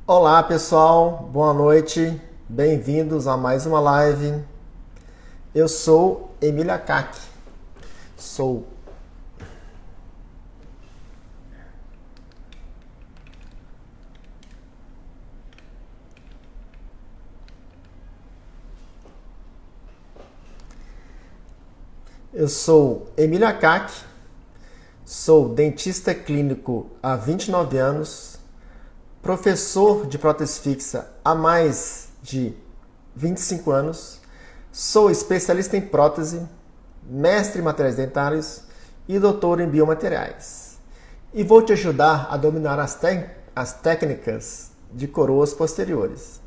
Olá pessoal, boa noite, bem-vindos a mais uma live. Eu sou Emílio Akaki, sou Emílio Akaki, sou dentista clínico há 29 anos, professor de prótese fixa há mais de 25 anos, sou especialista em prótese, mestre em materiais dentários e doutor em biomateriais. E vou te ajudar a dominar as técnicas de coroas posteriores.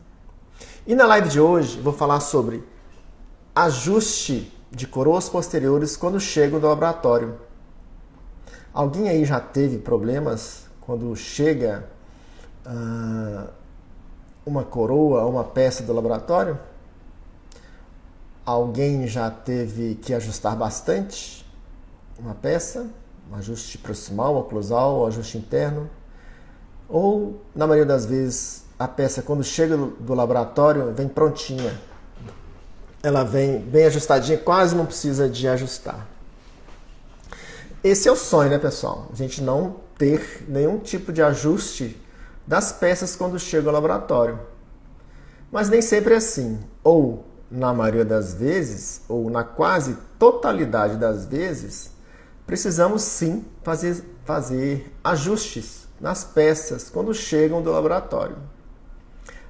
E na live de hoje vou falar sobre ajuste de coroas posteriores quando chegam do laboratório. Alguém aí já teve problemas quando chega uma coroa ou uma peça do laboratório? Alguém já teve que ajustar bastante uma peça? Um ajuste proximal, oclusal, ou ajuste interno? Ou, na maioria das vezes, a peça, quando chega do laboratório, vem prontinha. Ela vem bem ajustadinha, quase não precisa de ajustar. Esse é o sonho, né, pessoal? A gente não ter nenhum tipo de ajuste das peças quando chega ao laboratório. Mas nem sempre é assim. Ou, na maioria das vezes, ou na quase totalidade das vezes, precisamos sim fazer ajustes nas peças quando chegam do laboratório.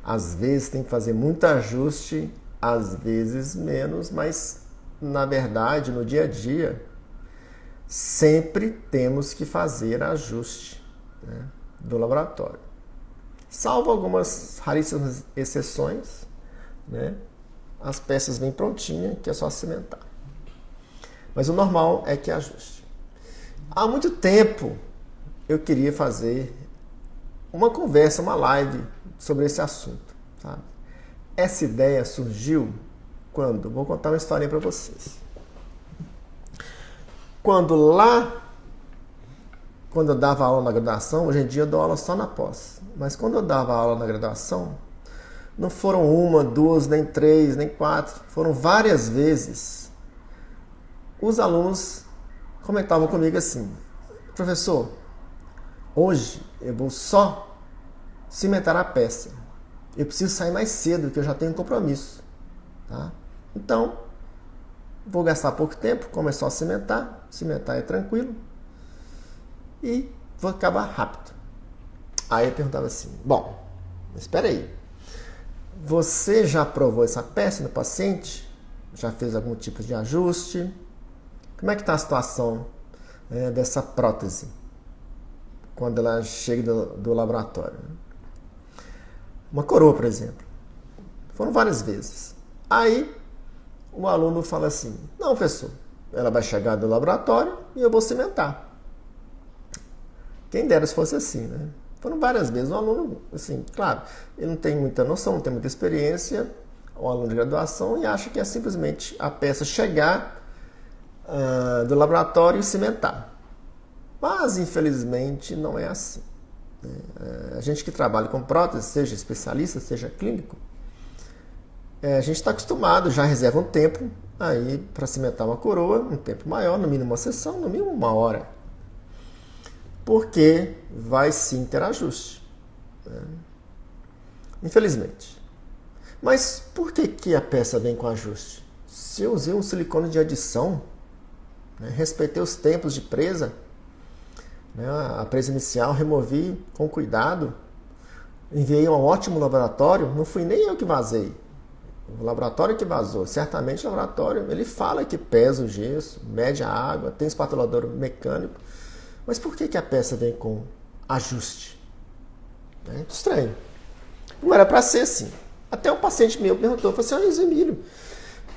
Às vezes tem que fazer muito ajuste, às vezes menos, mas na verdade, no dia a dia, sempre temos que fazer ajuste, né, do laboratório. Salvo algumas raríssimas exceções, né, as peças vêm prontinhas, que é só cimentar. Mas o normal é que ajuste. Há muito tempo eu queria fazer uma conversa, uma live sobre esse assunto, sabe? Essa ideia surgiu quando? Vou contar uma historinha para vocês. Quando eu dava aula na graduação, hoje em dia eu dou aula só na pós, mas quando eu dava aula na graduação, não foram uma, duas, nem três, nem quatro, foram várias vezes. Os alunos comentavam comigo assim: professor, hoje eu vou só cimentar a peça. Eu preciso sair mais cedo, porque eu já tenho um compromisso. Tá? Então, vou gastar pouco tempo, como é só cimentar. Cimentar é tranquilo. E vou acabar rápido. Aí eu perguntava assim: bom, mas espera aí. Você já provou essa peça no paciente? Já fez algum tipo de ajuste? Como é que está a situação, né, dessa prótese quando ela chega do laboratório? Uma coroa, por exemplo. Foram várias vezes. Aí o aluno fala assim: não, professor, ela vai chegar do laboratório e eu vou cimentar. Quem dera se fosse assim, né? Foram várias vezes. O aluno, assim, claro, ele não tem muita noção, não tem muita experiência, um aluno de graduação, e acha que é simplesmente a peça chegar do laboratório e cimentar. Mas, infelizmente, não é assim. A gente que trabalha com prótese, seja especialista, seja clínico, a gente está acostumado, já reserva um tempo aí para cimentar uma coroa, um tempo maior, no mínimo uma sessão, no mínimo uma hora. Porque vai sim ter ajuste, né? Infelizmente. Mas por que a peça vem com ajuste? Se eu usei um silicone de adição, né, respeitei os tempos de presa, né, a presa inicial, removi com cuidado, enviei a um ótimo laboratório, não fui nem eu que vazei, o laboratório que vazou. Certamente o laboratório, ele fala que pesa o gesso, mede a água, tem espatulador mecânico, mas por que a peça vem com ajuste? É estranho. Não era para ser assim. Até um paciente meu perguntou, falou assim: Emílio,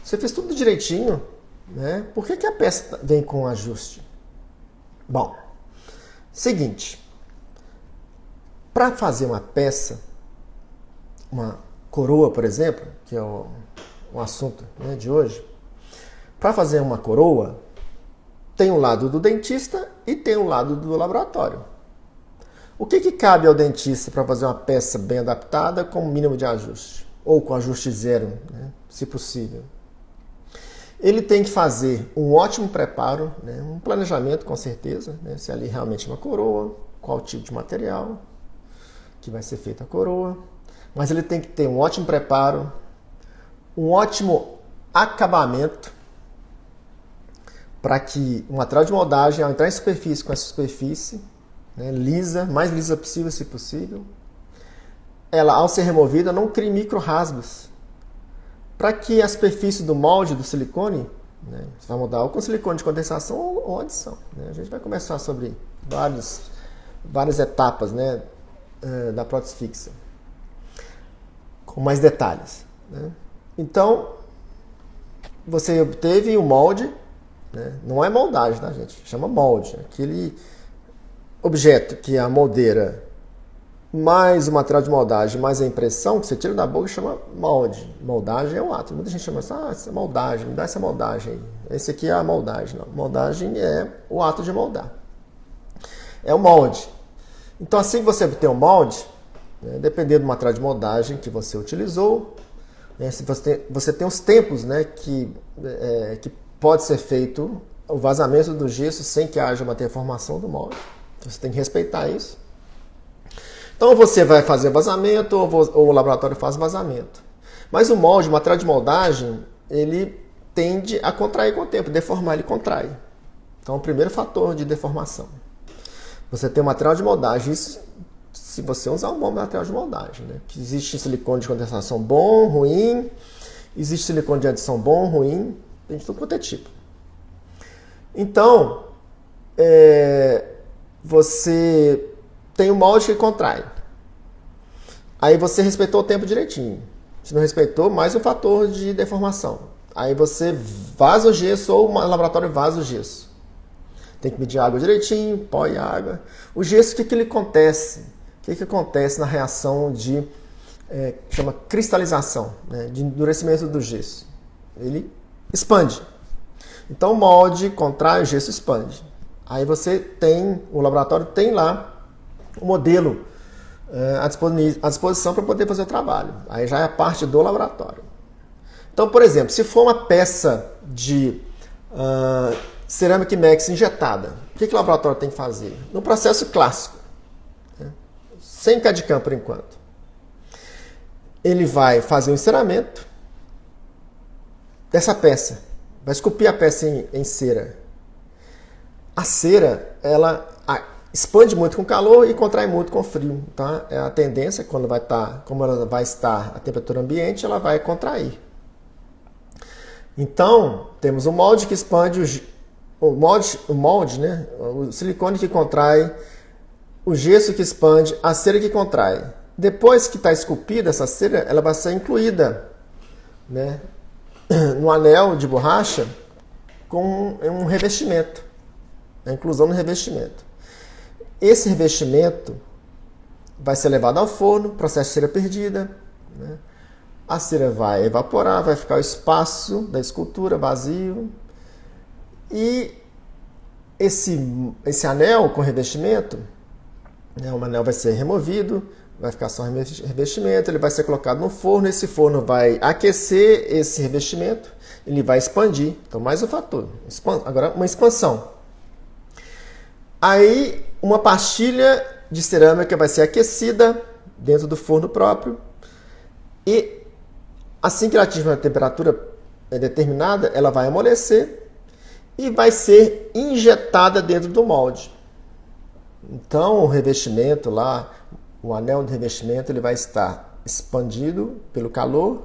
você fez tudo direitinho, né? Por que a peça vem com ajuste? Bom, seguinte, para fazer uma peça, uma coroa, por exemplo, que é o assunto, né, de hoje, para fazer uma coroa, tem um lado do dentista e tem um lado do laboratório. O que cabe ao dentista para fazer uma peça bem adaptada com o mínimo de ajuste? Ou com ajuste zero, né, se possível? Ele tem que fazer um ótimo preparo, né, um planejamento com certeza, né, se ali realmente é uma coroa, qual tipo de material que vai ser feita a coroa. Mas ele tem que ter um ótimo preparo, um ótimo acabamento, para que o material de moldagem, ao entrar em superfície com essa superfície, né, lisa, mais lisa possível, se possível, ela, ao ser removida, não crie micro rasgos, para que a superfície do molde do silicone, né, você vai moldar ou com silicone de condensação ou adição. Né? A gente vai conversar sobre várias etapas, né, da prótese fixa, com mais detalhes. Né? Então, você obteve o molde, né? Não é moldagem, tá, gente? Chama molde. Aquele objeto que é a moldeira mais o material de moldagem, mais a impressão que você tira da boca, chama molde. Moldagem é um ato. Muita gente chama assim, essa é moldagem, me dá essa moldagem aí. Esse aqui é a moldagem. Não. Moldagem é o ato de moldar. É o molde. Então, assim que você obter o molde, né, dependendo do material de moldagem que você utilizou, né, se você tem os tempos, né, que pode ser feito o vazamento do gesso sem que haja uma deformação do molde. Você tem que respeitar isso. Então você vai fazer vazamento ou o laboratório faz vazamento. Mas o molde, o material de moldagem, ele tende a contrair com o tempo. Deformar, ele contrai. Então, o primeiro fator de deformação. Você tem o material de moldagem, isso se você usar um bom material de moldagem. Né? Que existe silicone de condensação bom, ruim. Existe silicone de adição bom, ruim. Tem de tudo quanto é tipo. Então, você tem um molde que contrai. Aí você respeitou o tempo direitinho. Se não respeitou, mais um fator de deformação. Aí você vaza o gesso ou o laboratório vaza o gesso. Tem que medir a água direitinho, pó e água. O gesso, o que ele acontece? O que acontece na reação de chama cristalização, né, de endurecimento do gesso? Ele expande. Então o molde contrai, o gesso expande. Aí você tem, o laboratório tem lá o modelo à disposição para poder fazer o trabalho. Aí já é a parte do laboratório. Então, por exemplo, se for uma peça de cerâmica IMEX injetada, o que o laboratório tem que fazer? No processo clássico, né? Sem CAD/CAM por enquanto. Ele vai fazer o enceramento dessa peça. Vai esculpir a peça em cera. A cera, ela expande muito com calor e contrai muito com frio. Tá? É a tendência, quando como ela vai estar a temperatura ambiente, ela vai contrair. Então, temos o molde que expande, o molde, né? O silicone que contrai, o gesso que expande, a cera que contrai. Depois que está esculpida essa cera, ela vai ser incluída, né, no anel de borracha com um revestimento, a inclusão no revestimento. Esse revestimento vai ser levado ao forno, processo de cera perdida, né? A cera vai evaporar, vai ficar o espaço da escultura vazio e esse anel com revestimento, né, o anel vai ser removido, vai ficar só revestimento, ele vai ser colocado no forno, esse forno vai aquecer esse revestimento, ele vai expandir. Então, mais um fator. Agora, uma expansão. Aí, uma pastilha de cerâmica vai ser aquecida dentro do forno próprio e, assim que ela atinge uma temperatura determinada, ela vai amolecer e vai ser injetada dentro do molde. Então, o revestimento lá, o anel de revestimento, ele vai estar expandido pelo calor.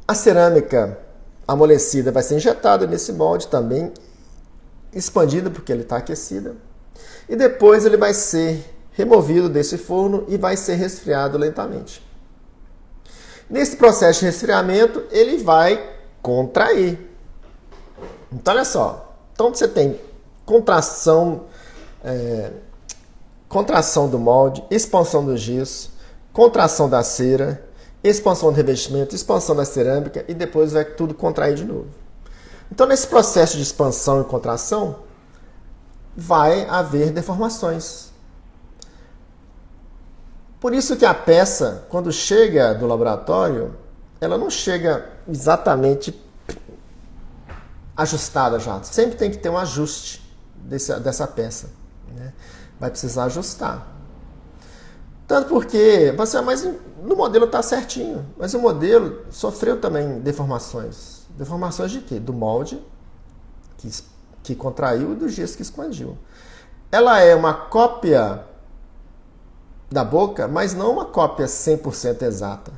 A cerâmica amolecida vai ser injetada nesse molde também, expandida porque ele está aquecida. E depois ele vai ser removido desse forno e vai ser resfriado lentamente. Nesse processo de resfriamento, ele vai contrair. Então, olha só. Então, você tem contração do molde, expansão do gesso, contração da cera, expansão do revestimento, expansão da cerâmica e depois vai tudo contrair de novo. Então, nesse processo de expansão e contração, vai haver deformações. Por isso que a peça, quando chega do laboratório, ela não chega exatamente ajustada já. Sempre tem que ter um ajuste dessa peça, né? Vai precisar ajustar. Tanto porque, mas no modelo está certinho, mas o modelo sofreu também deformações. Deformações de quê? Do molde, que contraiu, e do gesso que expandiu. Ela é uma cópia da boca, mas não uma cópia 100% exata.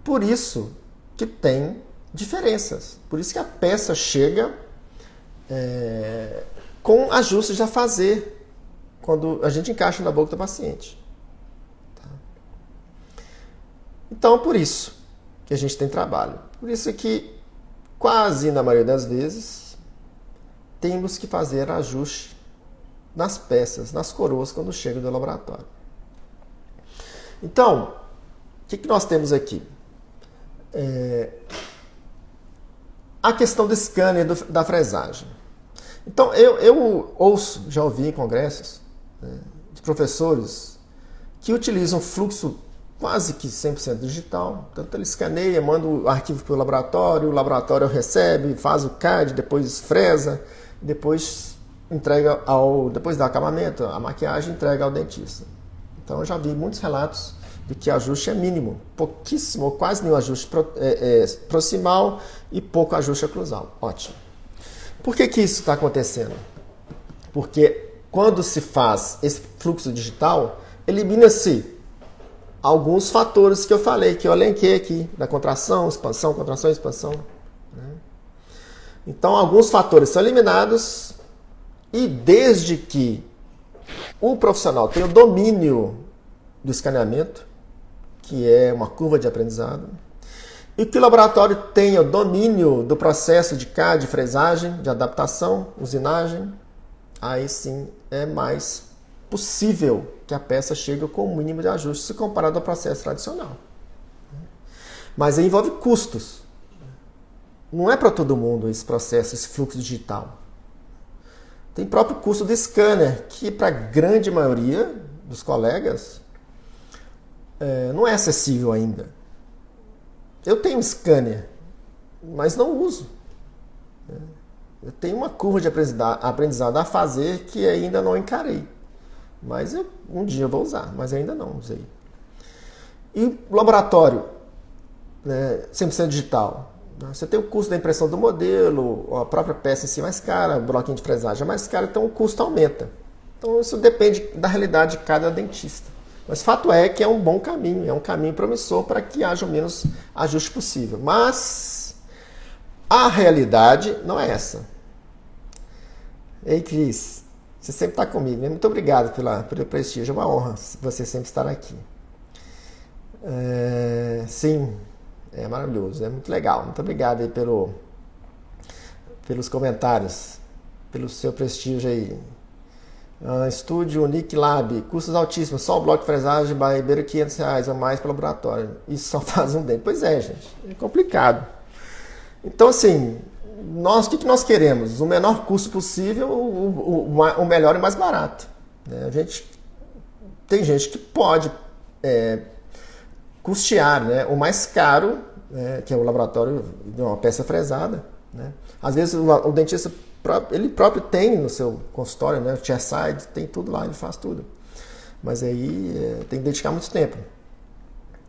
Por isso que tem diferenças. Por isso que a peça chega com ajustes a fazer quando a gente encaixa na boca do paciente. Tá? Então, por isso que a gente tem trabalho. Por isso que, quase na maioria das vezes, temos que fazer ajuste nas peças, nas coroas, quando chega do laboratório. Então, o que nós temos aqui? A questão do scanner da fresagem. Então, eu ouço, já ouvi em congressos, né, de professores que utilizam fluxo quase que 100% digital. Então, ele escaneia, manda o arquivo para o laboratório recebe, faz o CAD, depois fresa, depois entrega depois do acabamento, a maquiagem entrega ao dentista. Então, eu já vi muitos relatos de que o ajuste é mínimo, pouquíssimo, ou quase nenhum ajuste proximal e pouco ajuste oclusal. Ótimo. Por que isso está acontecendo? Porque quando se faz esse fluxo digital, elimina-se alguns fatores que eu falei, que eu elenquei aqui, da contração, expansão, né? Então, alguns fatores são eliminados e desde que o profissional tenha o domínio do escaneamento, que é uma curva de aprendizado, e que o laboratório tenha o domínio do processo de CAD, de fresagem, de adaptação, usinagem, aí sim é mais possível que a peça chegue com o mínimo de ajuste se comparado ao processo tradicional. Mas aí envolve custos. Não é para todo mundo esse processo, esse fluxo digital. Tem próprio custo do scanner, que para a grande maioria dos colegas não é acessível ainda. Eu tenho um scanner, mas não uso. Eu tenho uma curva de aprendizado a fazer que ainda não encarei. Mas um dia eu vou usar, mas ainda não usei. E o laboratório, né, 100% digital. Você tem o custo da impressão do modelo, a própria peça em si é mais cara, o bloquinho de fresagem é mais caro, então o custo aumenta. Então isso depende da realidade de cada dentista. Mas fato é que é um bom caminho, é um caminho promissor para que haja o menos ajuste possível. Mas a realidade não é essa. Ei, Cris, você sempre está comigo, né? Muito obrigado pelo prestígio, é uma honra você sempre estar aqui. Sim, é maravilhoso, é muito legal. Muito obrigado aí pelos comentários, pelo seu prestígio aí. Estúdio Unique Lab, custos altíssimos, só o bloco de fresagem, barbeiro R$500 a mais para o laboratório. Isso só faz um dente. Pois é, gente, é complicado. Então, assim, o que nós queremos? O menor custo possível, o melhor e mais barato. Né? Tem gente que pode custear, né, o mais caro, que é o laboratório de uma peça fresada. Né? Às vezes o dentista ele próprio tem no seu consultório, né, o chairside, tem tudo lá, ele faz tudo. Mas aí tem que dedicar muito tempo.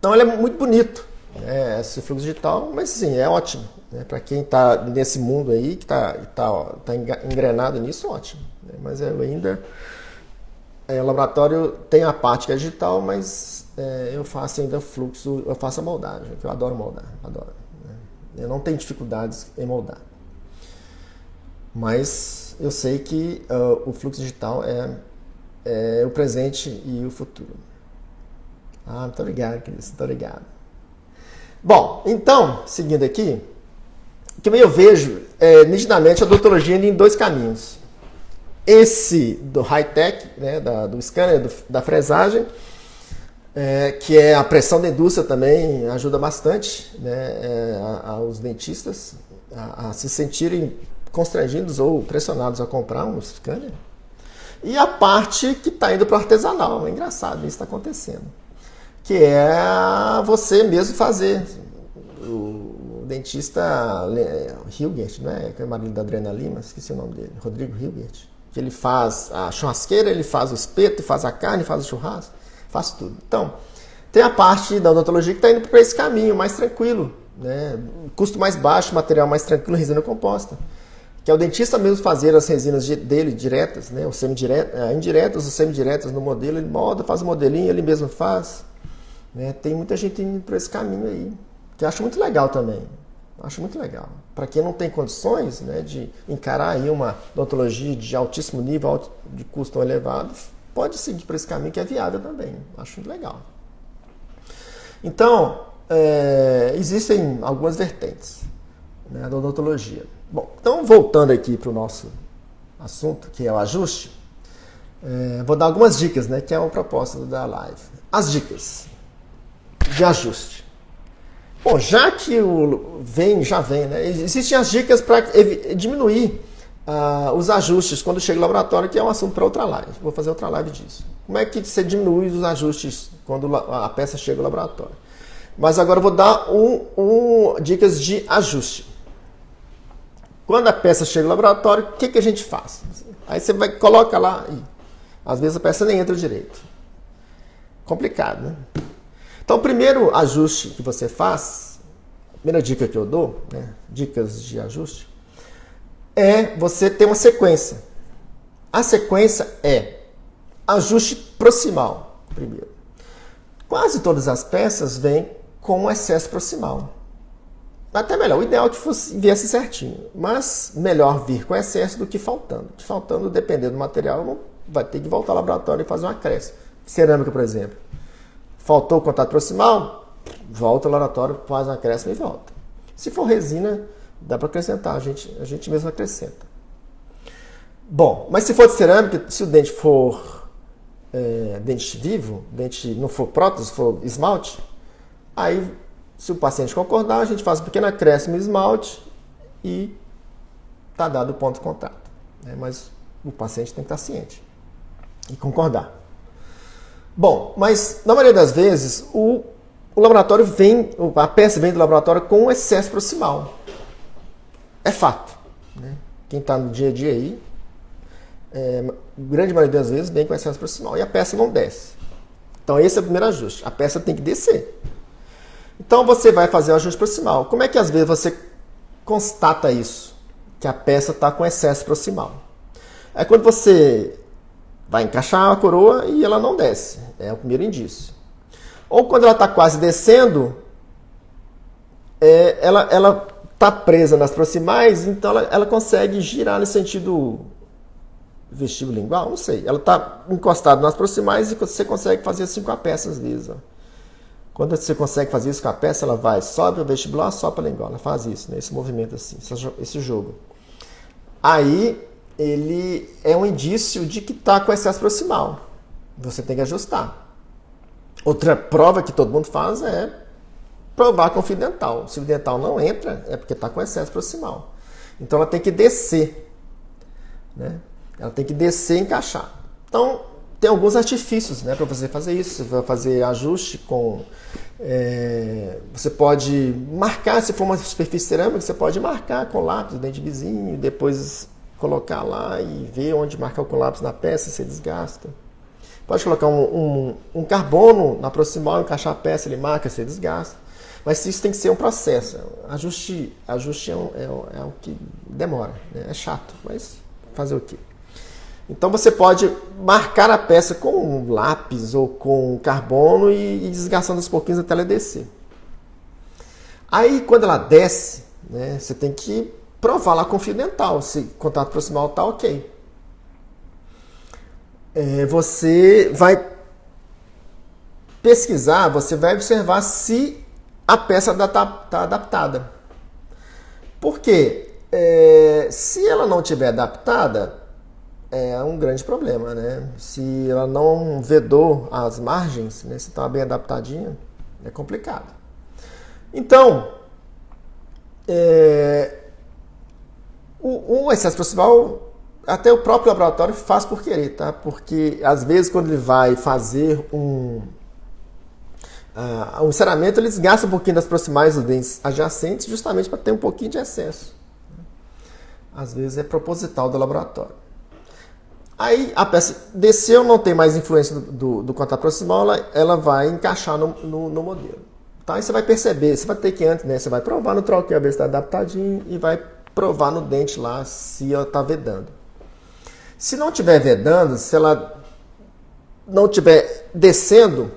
Então ele é muito bonito, né, esse fluxo digital, mas sim, é ótimo. Né, para quem está nesse mundo aí, que está engrenado nisso, ótimo. Né, mas eu ainda... o laboratório tem a parte que é digital, mas eu faço ainda fluxo, eu faço a moldagem, que eu adoro moldar, adoro. Né, eu não tenho dificuldades em moldar. Mas eu sei que o fluxo digital é o presente e o futuro. Muito obrigado, Cris. Muito obrigado. Bom, então, seguindo aqui, o que eu vejo nitidamente a odontologia indo em dois caminhos. Esse do high-tech, né, do scanner, da fresagem, que é a pressão da indústria também ajuda bastante, né, aos dentistas a se sentirem constrangidos ou pressionados a comprar um scanner. e a parte que está indo para o artesanal. É engraçado isso está acontecendo. Que é você mesmo fazer. O dentista Hilgert, né? Que é o marido da Adriana Lima, esqueci o nome dele, Rodrigo Hilgert. Que ele faz a churrasqueira, ele faz o espeto, faz a carne, faz o churrasco, faz tudo. Então, tem a parte da odontologia que está indo para esse caminho mais tranquilo, né? Custo mais baixo, material mais tranquilo, resina composta. Que é o dentista mesmo fazer as resinas dele diretas, né? Indiretas ou semidiretas no modelo, ele molda, faz o modelinho, ele mesmo faz. Né? Tem muita gente indo para esse caminho aí, que eu acho muito legal também. Acho muito legal. Para quem não tem condições, né, de encarar aí uma odontologia de altíssimo nível, de custo elevado, pode seguir por esse caminho que é viável também. Acho muito legal. Então, existem algumas vertentes, né, da odontologia. Bom, então voltando aqui para o nosso assunto, que é o ajuste, vou dar algumas dicas, né, que é o propósito da live. As dicas de ajuste. Bom, já que já vem, né? Existem as dicas para diminuir os ajustes quando chega no laboratório, que é um assunto para outra live. Vou fazer outra live disso. Como é que você diminui os ajustes quando a peça chega no laboratório? Mas agora eu vou dar dicas de ajuste. Quando a peça chega no laboratório, o que a gente faz? Aí você coloca lá e às vezes a peça nem entra direito. Complicado, né? Então, o primeiro ajuste que você faz, a primeira dica que eu dou, né, dicas de ajuste, é você ter uma sequência. A sequência é ajuste proximal, primeiro. Quase todas as peças vêm com excesso proximal. Até melhor, o ideal é que viesse certinho, mas melhor vir com excesso do que faltando. Faltando, dependendo do material, vai ter que voltar ao laboratório e fazer um acréscimo. Cerâmica, por exemplo. Faltou o contato proximal, volta ao laboratório, faz um acréscimo e volta. Se for resina, dá para acrescentar, a gente mesmo acrescenta. Bom, mas se for de cerâmica, se o dente for dente vivo, dente não for prótese, for esmalte, aí, se o paciente concordar, a gente faz um pequeno acréscimo em esmalte e está dado o ponto de contato. Mas o paciente tem que estar ciente e concordar. Bom, mas na maioria das vezes o laboratório a peça vem do laboratório com excesso proximal. É fato. Né? Quem está no dia a dia aí, grande maioria das vezes vem com excesso proximal e a peça não desce. Então esse é o primeiro ajuste. A peça tem que descer. Então você vai fazer o ajuste proximal. Como é que às vezes você constata isso? Que a peça está com excesso proximal. É quando você vai encaixar a coroa e ela não desce. É o primeiro indício. Ou quando ela está quase descendo, ela está presa nas proximais, então ela consegue girar no sentido vestíbulo-lingual, não sei. Ela está encostada nas proximais e você consegue fazer assim com a peça às vezes. Ó. Quando você consegue fazer isso com a peça, ela vai, sobe o vestibular, sobe para a lingual. Ela faz isso, né? Esse movimento assim, esse jogo. Aí ele é um indício de que está com excesso proximal. Você tem que ajustar. Outra prova que todo mundo faz é provar com o fio dental. Se o dental não entra, é porque está com excesso proximal. Então ela tem que descer. Né? Ela tem que descer e encaixar. Então tem alguns artifícios, né, para você fazer isso. Você vai fazer ajuste com... você pode marcar, se for uma superfície cerâmica, você pode marcar com lápis, dente vizinho, depois colocar lá e ver onde marcar com lápis na peça, se desgasta. Pode colocar um carbono na proximal, encaixar a peça, ele marca, se desgasta. Mas isso tem que ser um processo. Ajuste é o que demora, né? É chato, mas fazer o quê? Então você pode marcar a peça com um lápis ou com carbono e desgastando aos pouquinhos até ela descer. Aí quando ela desce, né, você tem que provar lá com fio dental, se o contato proximal está ok. Você vai pesquisar, você vai observar se a peça está adaptada. Por quê? Se ela não estiver adaptada, é um grande problema, né? Se ela não vedou as margens, né, se está bem adaptadinha, é complicado. Então, o excesso proximal até o próprio laboratório faz por querer, tá? Porque às vezes quando ele vai fazer um enceramento, eles gastam um pouquinho das proximais dos dentes adjacentes justamente para ter um pouquinho de excesso. Às vezes é proposital do laboratório. Aí a peça desceu, não tem mais influência do contato proximal, ela vai encaixar no modelo. Tá? Aí você vai perceber, você vai ter que antes, né? Você vai provar no troquel, ver se está adaptadinho e vai provar no dente lá se ela está vedando. Se não estiver vedando, se ela não estiver descendo,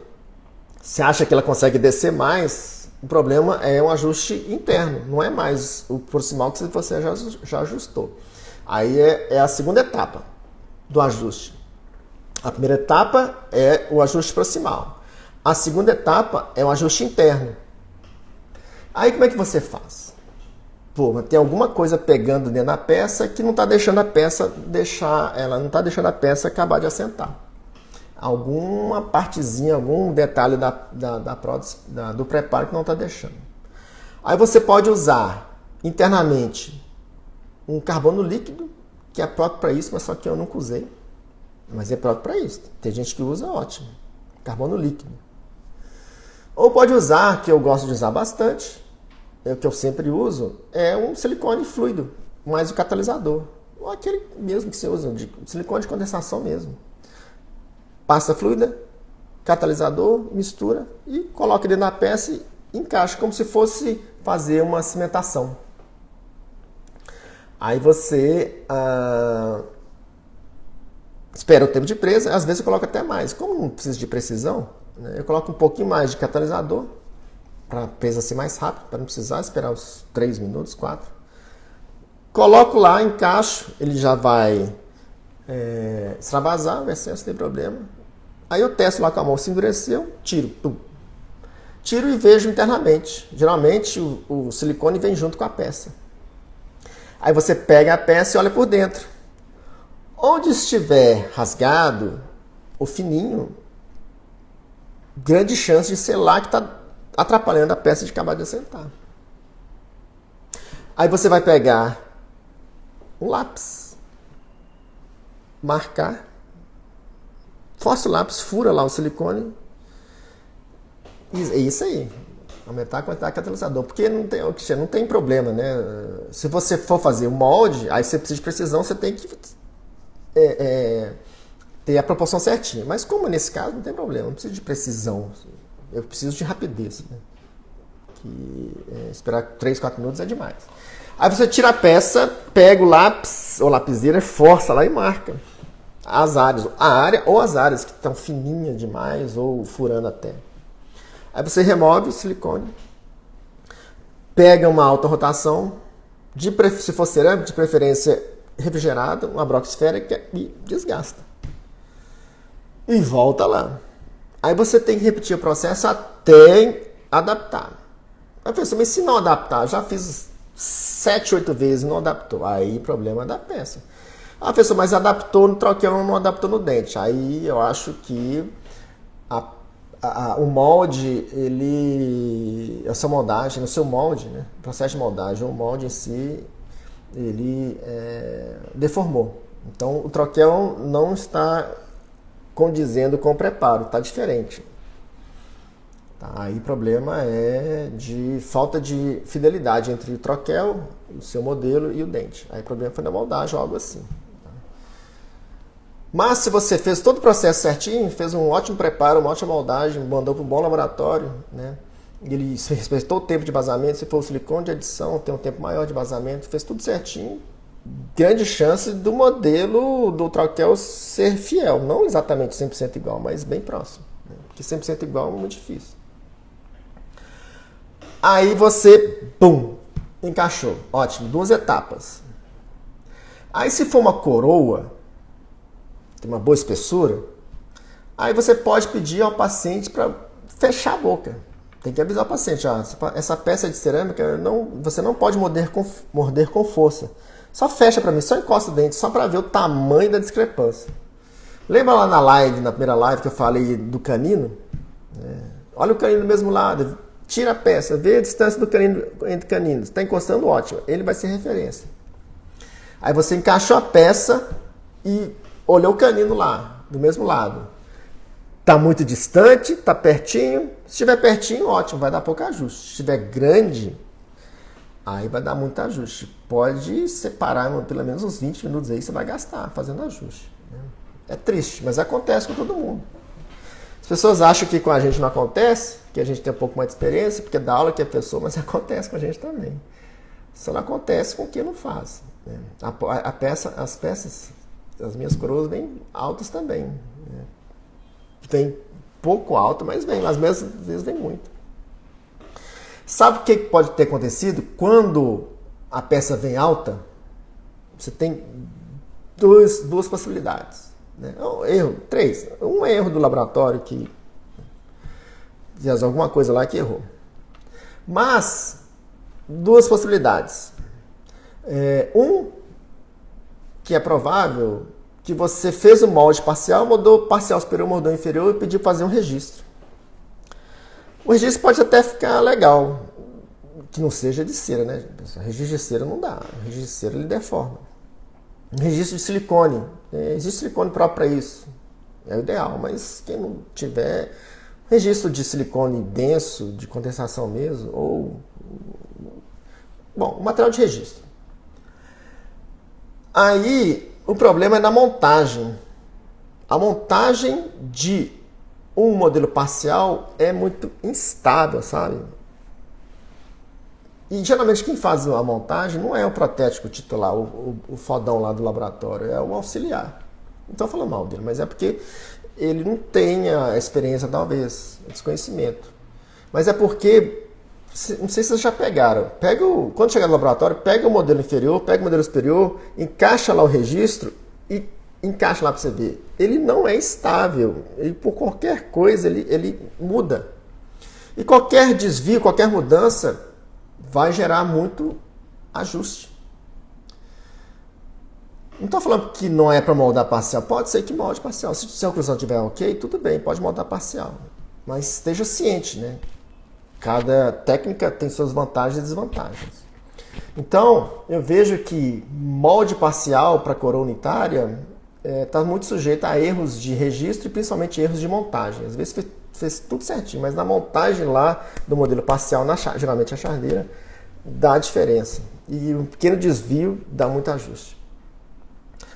você acha que ela consegue descer mais, o problema é um ajuste interno, não é mais o proximal que você já ajustou. Aí é a segunda etapa do ajuste. A primeira etapa é o ajuste proximal. A segunda etapa é o ajuste interno. Aí como é que você faz? Pô, mas tem alguma coisa pegando dentro da peça que não está deixando a peça não está deixando a peça acabar de assentar. Alguma partezinha, algum detalhe da prótese, do preparo que não está deixando. Aí você pode usar internamente um carbono líquido, que é próprio para isso, mas só que eu nunca usei. Mas é próprio para isso. Tem gente que usa, ótimo. Carbono líquido. Ou pode usar, que eu gosto de usar bastante, o que eu sempre uso, é um silicone fluido, mais o catalisador. Ou aquele mesmo que você usa, de silicone de condensação mesmo. Pasta fluida, catalisador, mistura e coloca dentro da peça e encaixa como se fosse fazer uma cimentação. Aí você espera o tempo de presa, às vezes eu coloco até mais. Como não precisa de precisão, né, eu coloco um pouquinho mais de catalisador para a presa ser mais rápido, para não precisar esperar uns 3 minutos, 4. Coloco lá, encaixo, ele já vai extravasar o excesso, não tem problema. Aí eu testo lá com a mão, se endureceu, tiro. Pum. Tiro e vejo internamente. Geralmente o silicone vem junto com a peça. Aí você pega a peça e olha por dentro. Onde estiver rasgado, o fininho, grande chance de ser lá que está atrapalhando a peça de acabar de assentar. Aí você vai pegar um lápis, marcar, força o lápis, fura lá o silicone. É isso aí. Aumentar a quantidade de catalisador. Porque não tem problema, né? Se você for fazer o molde, aí você precisa de precisão, você tem que ter a proporção certinha. Mas como nesse caso, não tem problema. Não preciso de precisão. Eu preciso de rapidez. Né? Esperar 3, 4 minutos é demais. Aí você tira a peça, pega o lápis ou lapiseira, força lá e marca as áreas. A área ou as áreas que estão fininhas demais ou furando até. Aí você remove o silicone, pega uma alta rotação, se for cerâmica, de preferência refrigerada, uma broca esférica e desgasta. E volta lá. Aí você tem que repetir o processo até adaptar. Aí professor, mas se não adaptar, já fiz 7, 8 vezes e não adaptou. Aí problema da peça. Ah, professor, mas adaptou no troquel, não adaptou no dente. Aí eu acho que o molde, essa moldagem, no seu molde, né? O processo de moldagem, o molde em si, ele deformou. Então o troquel não está condizendo com o preparo, está diferente. Tá? Aí o problema é de falta de fidelidade entre o troquel, o seu modelo e o dente. Aí o problema foi na moldagem ou algo assim. Mas se você fez todo o processo certinho, fez um ótimo preparo, uma ótima moldagem, mandou para um bom laboratório, né? Ele respeitou o tempo de vazamento, se for o silicone de adição, tem um tempo maior de vazamento, fez tudo certinho, grande chance do modelo do troquel ser fiel. Não exatamente 100% igual, mas bem próximo. Né? Porque 100% igual é muito difícil. Aí você, pum, encaixou. Ótimo, 2 etapas. Aí se for uma coroa, tem uma boa espessura, aí você pode pedir ao paciente para fechar a boca. Tem que avisar o paciente, essa peça de cerâmica você não pode morder com força. Só fecha para mim, só encosta o dente, só para ver o tamanho da discrepância. Lembra lá na primeira live que eu falei do canino? Olha o canino do mesmo lado, tira a peça, vê a distância do canino entre caninos. Está encostando, ótimo, ele vai ser referência. Aí você encaixou a peça e olhou o canino lá, do mesmo lado. Está muito distante, está pertinho. Se estiver pertinho, ótimo, vai dar pouco ajuste. Se estiver grande, aí vai dar muito ajuste. Pode separar pelo menos uns 20 minutos aí, você vai gastar fazendo ajuste. É triste, mas acontece com todo mundo. As pessoas acham que com a gente não acontece, que a gente tem um pouco mais de experiência, porque dá aula que é pessoa, mas acontece com a gente também. Só não acontece com quem não faz. As peças, as minhas coroas vêm altas também. Vem pouco alto, mas vem. Às vezes vem muito. Sabe o que pode ter acontecido? Quando a peça vem alta, você tem duas possibilidades. Né? Três. Um erro do laboratório que fez alguma coisa lá que errou. Mas, duas possibilidades. Que é provável que você fez o molde parcial, moldou parcial superior, moldou inferior e pediu para fazer um registro. O registro pode até ficar legal, que não seja de cera, né? Registro de cera não dá, o registro de cera ele deforma. Registro de silicone, existe silicone próprio para isso, é o ideal, mas quem não tiver registro de silicone denso, de condensação mesmo, ou... Bom, o material de registro. Aí, o problema é na montagem. A montagem de um modelo parcial é muito instável, sabe? E geralmente quem faz a montagem não é o protético titular, o fodão lá do laboratório, é o auxiliar. Não estou falando mal dele, mas é porque ele não tem a experiência talvez, o desconhecimento. Mas é porque, não sei se vocês já pegaram, quando chegar no laboratório, pega o modelo inferior, pega o modelo superior, encaixa lá o registro e encaixa lá para você ver. Ele não é estável, ele, por qualquer coisa ele muda. E qualquer desvio, qualquer mudança vai gerar muito ajuste. Não estou falando que não é para moldar parcial. Pode ser que molde parcial. Se a oclusão estiver ok, tudo bem, pode moldar parcial. Mas esteja ciente, né? Cada técnica tem suas vantagens e desvantagens. Então, eu vejo que molde parcial para coroa unitária está muito sujeito a erros de registro e principalmente erros de montagem. Às vezes fez tudo certinho, mas na montagem lá do modelo parcial, geralmente a charneira, dá diferença. E um pequeno desvio dá muito ajuste.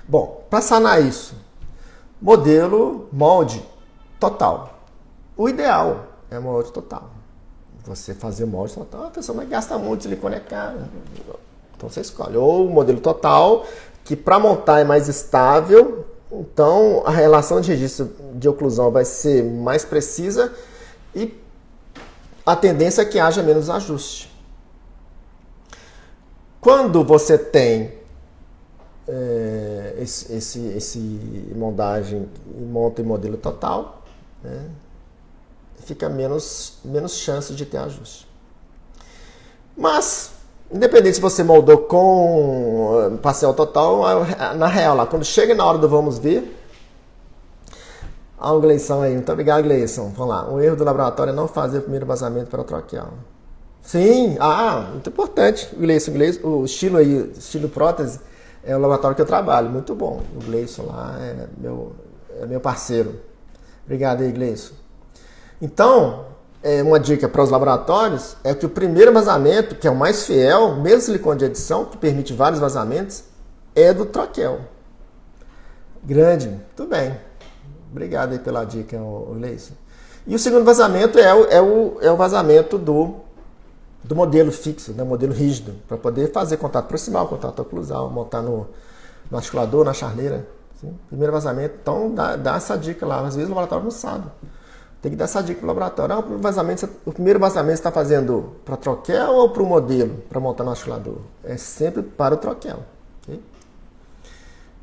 Bom, para sanar isso, molde total. O ideal é molde total. Você fazer o molde total, a pessoa vai gastar muito, silicone é caro. Então você escolhe. Ou o modelo total, que para montar é mais estável, então a relação de registro de oclusão vai ser mais precisa e a tendência é que haja menos ajuste. Quando você tem esse moldagem e monta em modelo total, né, fica menos chance de ter ajuste. Mas, independente se você moldou com parcial total, na real, lá, quando chega na hora do vamos ver, olha o Gleison aí, muito obrigado, Gleison. Vamos lá, o erro do laboratório é não fazer o primeiro vazamento para o troqueal. Sim, muito importante. O Gleison, o estilo aí, estilo prótese, é o laboratório que eu trabalho, muito bom. O Gleison lá é meu parceiro. Obrigado aí, Gleison. Então, uma dica para os laboratórios é que o primeiro vazamento, que é o mais fiel, mesmo silicone de edição, que permite vários vazamentos, é do troquel. Grande, tudo bem. Obrigado aí pela dica, Gleison. E o segundo vazamento é o vazamento do modelo fixo, né, modelo rígido, para poder fazer contato proximal, contato oclusal, montar no articulador, na charneira. Sim? Primeiro vazamento, então dá essa dica lá. Às vezes o laboratório não sabe. Tem que dar essa dica para o laboratório. O primeiro vazamento você está fazendo para troquel ou para o modelo, para montar no articulador? É sempre para o troquel. Okay?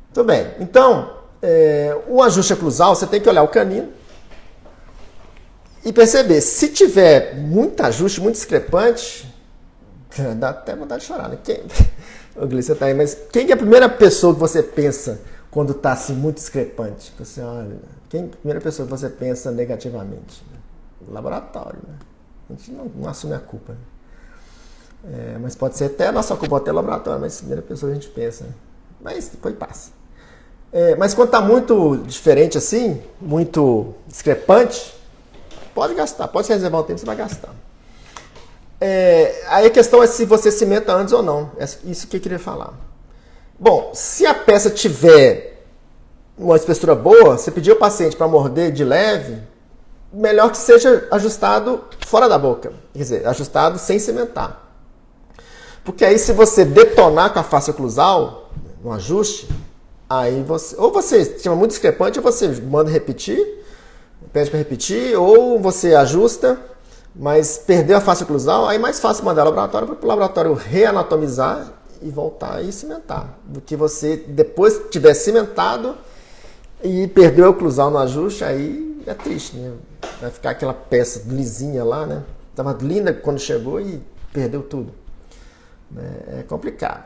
Muito bem. Então, o ajuste oclusal, você tem que olhar o canino e perceber. Se tiver muito ajuste, muito discrepante, dá até vontade de chorar, né? O Gleice tá aí, mas quem é a primeira pessoa que você pensa quando está assim, muito discrepante? Você olha... Quem é a primeira pessoa que você pensa negativamente? O laboratório, né? A gente não assume a culpa. Né? Mas pode ser até a nossa culpa, até o laboratório, mas a primeira pessoa a gente pensa. mas depois passa. Mas quando está muito diferente assim, muito discrepante, pode gastar, pode reservar um tempo, você vai gastar. Aí a questão é se você cimenta antes ou não. É isso que eu queria falar. Bom, se a peça tiver uma espessura boa, você pedir ao paciente para morder de leve, melhor que seja ajustado fora da boca. Quer dizer, ajustado sem cimentar. Porque aí se você detonar com a face oclusal, no ajuste, aí você... Ou você chama muito discrepante, ou você manda repetir, pede para repetir, ou você ajusta, mas perdeu a face oclusal, aí é mais fácil mandar ao laboratório para o laboratório reanatomizar e voltar e cimentar. Do que você depois tiver cimentado e perdeu a oclusal no ajuste, aí é triste, né? Vai ficar aquela peça lisinha lá, né? Estava linda quando chegou e perdeu tudo. É complicado.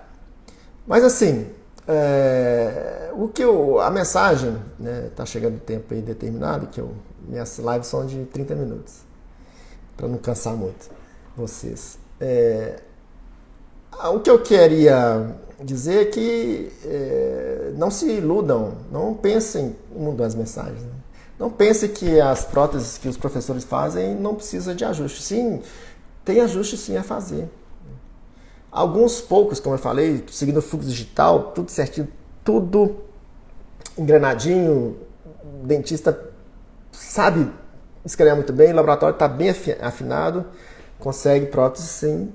Mas assim, a mensagem, né? Tá chegando o tempo aí determinado, minhas lives são de 30 minutos. Para não cansar muito vocês. O que eu queria dizer é que não se iludam, não pensem no mundo das mensagens. Né? Não pense que as próteses que os professores fazem não precisa de ajuste. Sim, tem ajuste sim a fazer. Alguns poucos, como eu falei, seguindo o fluxo digital, tudo certinho, tudo engrenadinho, o dentista sabe escanear muito bem, o laboratório está bem afinado, consegue prótese sem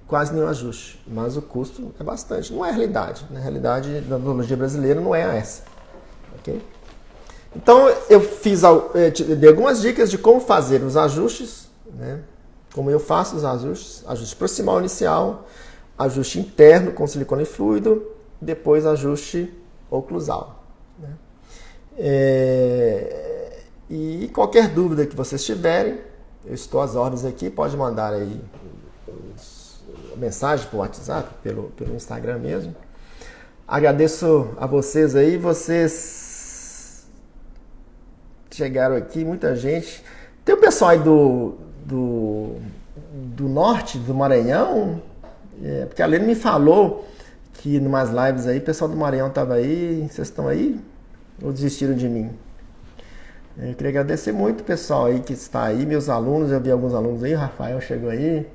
quase nenhum ajuste. Mas o custo é bastante. Não é a realidade. Na realidade, da odontologia brasileira não é essa. Okay? Então, eu dei algumas dicas de como fazer os ajustes, né? Como eu faço os ajustes. Ajuste proximal inicial, ajuste interno com silicone fluido, depois ajuste oclusal. Né? E qualquer dúvida que vocês tiverem, eu estou às ordens aqui, pode mandar aí mensagem por WhatsApp, pelo Instagram mesmo. Agradeço a vocês aí, vocês chegaram aqui, muita gente. Tem o pessoal aí do norte, do Maranhão, porque a Lene me falou que em umas lives aí, o pessoal do Maranhão estava aí, vocês estão aí? Ou desistiram de mim? Eu queria agradecer muito o pessoal aí que está aí, meus alunos, eu vi alguns alunos aí, o Rafael chegou aí.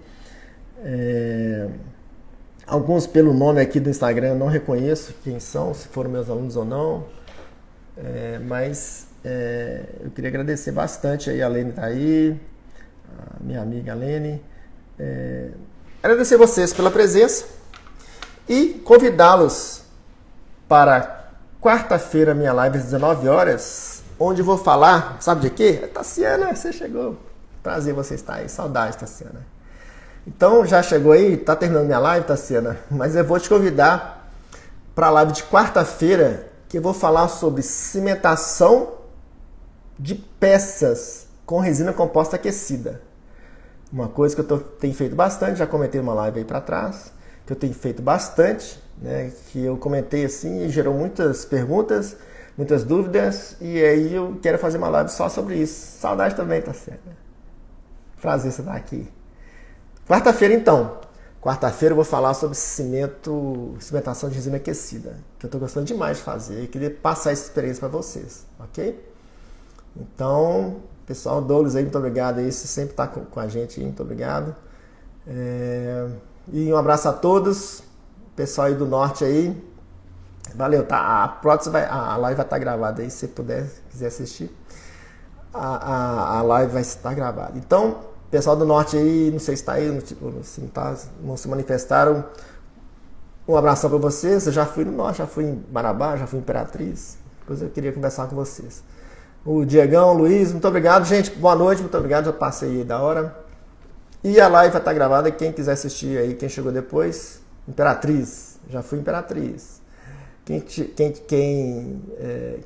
Alguns pelo nome aqui do Instagram eu não reconheço quem são, se foram meus alunos ou não. Mas eu queria agradecer bastante aí, a Lene está aí, a minha amiga Lene. Agradecer vocês pela presença e convidá-los para quarta-feira, minha live às 19 horas, onde vou falar, sabe de quê? Tassiana, você chegou. Prazer você estar aí. Saudade, Tassiana. Então, já chegou aí? Tá terminando minha live, Tassiana? Mas eu vou te convidar para a live de quarta-feira, que eu vou falar sobre cimentação de peças com resina composta aquecida. Uma coisa que eu tenho feito bastante, já comentei uma live aí para trás, que eu tenho feito bastante, né? Que eu comentei assim e gerou muitas perguntas, muitas dúvidas, e aí eu quero fazer uma live só sobre isso. Saudade também, tá certo? Prazer você estar aqui. Quarta-feira, então. Quarta-feira eu vou falar sobre cimentação de resina aquecida, que eu estou gostando demais de fazer e queria passar essa experiência para vocês, ok? Então, pessoal, Douglas aí, muito obrigado aí, você sempre está com a gente aí, muito obrigado. E um abraço a todos, pessoal aí do norte aí. Valeu, tá? A próxima a live vai estar gravada aí, se você quiser assistir. A live vai estar gravada. Então, pessoal do norte aí, não sei se está aí, não se manifestaram. Um abração para vocês. Eu já fui no norte, já fui em Marabá, já fui em Imperatriz. Depois eu queria conversar com vocês. O Diegão, o Luiz, muito obrigado, gente. Boa noite, muito obrigado. Já passei aí da hora. E a live vai estar gravada. Quem quiser assistir aí, quem chegou depois, Imperatriz. Já fui em Imperatriz. Quem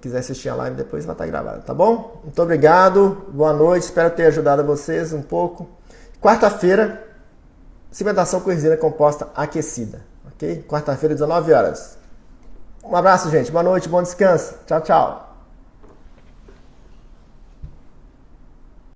quiser assistir a live depois vai estar gravada, tá bom? Muito obrigado, boa noite, espero ter ajudado vocês um pouco. Quarta-feira, cimentação com resina composta aquecida, ok? Quarta-feira, 19 horas. Um abraço, gente, boa noite, bom descanso, tchau, tchau.